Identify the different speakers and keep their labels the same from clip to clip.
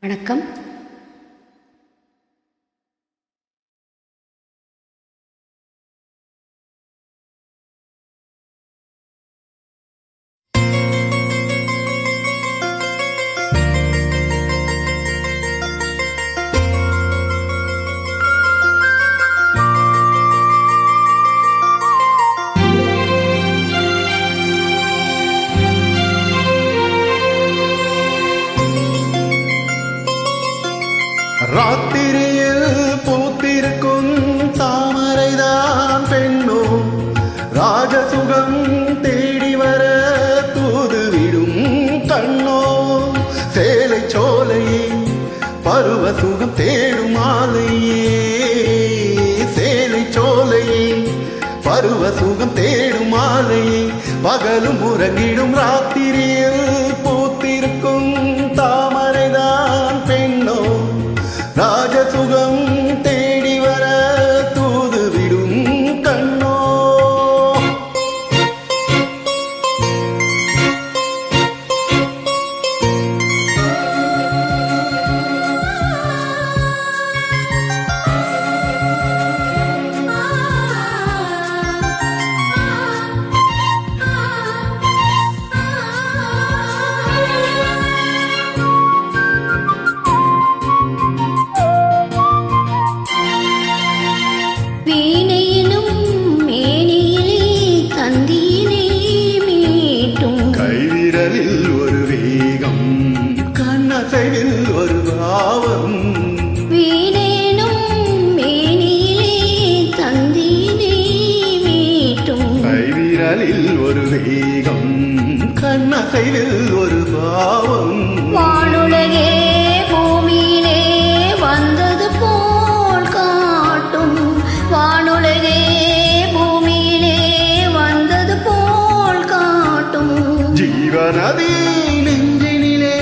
Speaker 1: வணக்கம்.
Speaker 2: ராத்திரியில் பூத்திருக்கும் தாமரைதான் பெண்ணோ, ராஜசுகம் தேடி வர தூதுவிடும் கண்ணோ. சேலை சோலையே பருவ சுகம் தேடும் மாலையே, சேலை சோலையே பருவ சுகம் தேடும் மாலையே. பகலும் உறங்கிடும் ராத்திரியில் பூத்திருக்கும் தாமரைதான் பெண்ணோ, ராஜசுகம் தேடி வர தூதுவிடும் கண்ணோ. கைவிரலில் ஒரு வேகம், கண்ணசைவில் ஒரு பாவம்.
Speaker 1: வீணேனும் மேனியிலே தந்தீனே மீட்டும்.
Speaker 2: கைவிரலில் ஒரு வேகம், கண்ணசைவில் ஒரு பாவம்.
Speaker 1: வானுலகே பூமியிலே வந்தது போல் காட்டும், வானுலகே பூமியிலே வந்தது போல் காட்டும்.
Speaker 2: ஜீவநதி நெஞ்சினிலே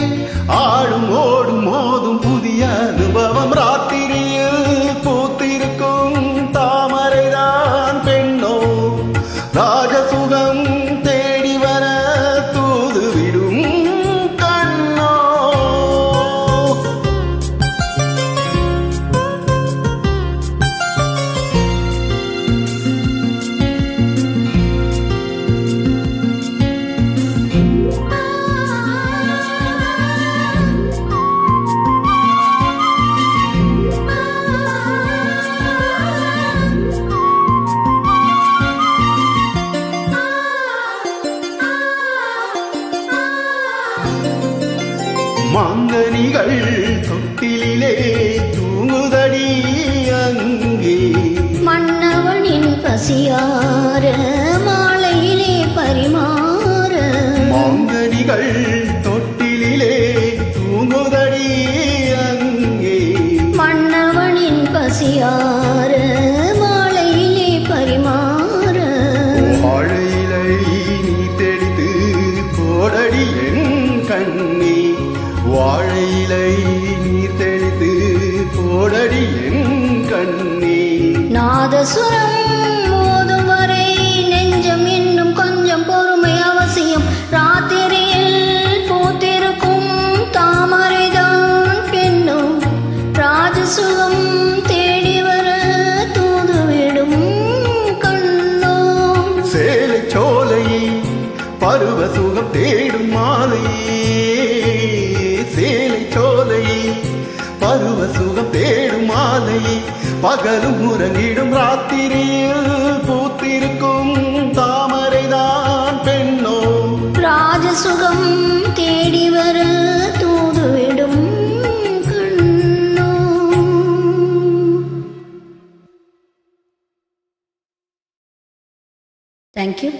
Speaker 2: ஆடும் ஓடும் மோதும் புதிய அனுபவம். ராத்திரியில் பூத்திருக்கும் தாமரைதான் பெண்ணோ, ராஜசுகம் தேடி வர தூதுவிடும் கண்ணோ. மாங்கனிகள் தொட்டிலே தூங்குதடி அங்கே,
Speaker 1: மன்னவனின் பசியார மாலையிலே பரிமாற.
Speaker 2: மாங்கனிகள் தொட்டிலே தூங்குதடி அங்கே,
Speaker 1: மன்னவனின் பசியார மாலையிலே பரிமாற.
Speaker 2: வாழையிலை நீ தெளித்து போடடி என் கண்ணே, வாழையிலை நீர் தெளித்து போடடி என் கண்ணே.
Speaker 1: நாதசுரம் மோதும் வரை நெஞ்சம் இன்னும் கொஞ்சம் பொறுமை அவசியம். ராத்திரியில் பூத்திருக்கும் தாமரைதான் பெண்ணோ, ராஜசுகம் தேடி வர தூதுவிடும் கண்ணோ.
Speaker 2: சேலை சோலையே பருவ சுகம் தேடும் மாலையே, சேலை சோலையே பருவ சுகம் தேடும் மாலையே. பகலும் உறங்கிடும் ராத்திரியில் பூத்திருக்கும் தாமரைதான் பெண்ணோ,
Speaker 1: ராஜசுகம் தேடி வர தூதுவிடும் கண்ணோ. தேங்க்யூ.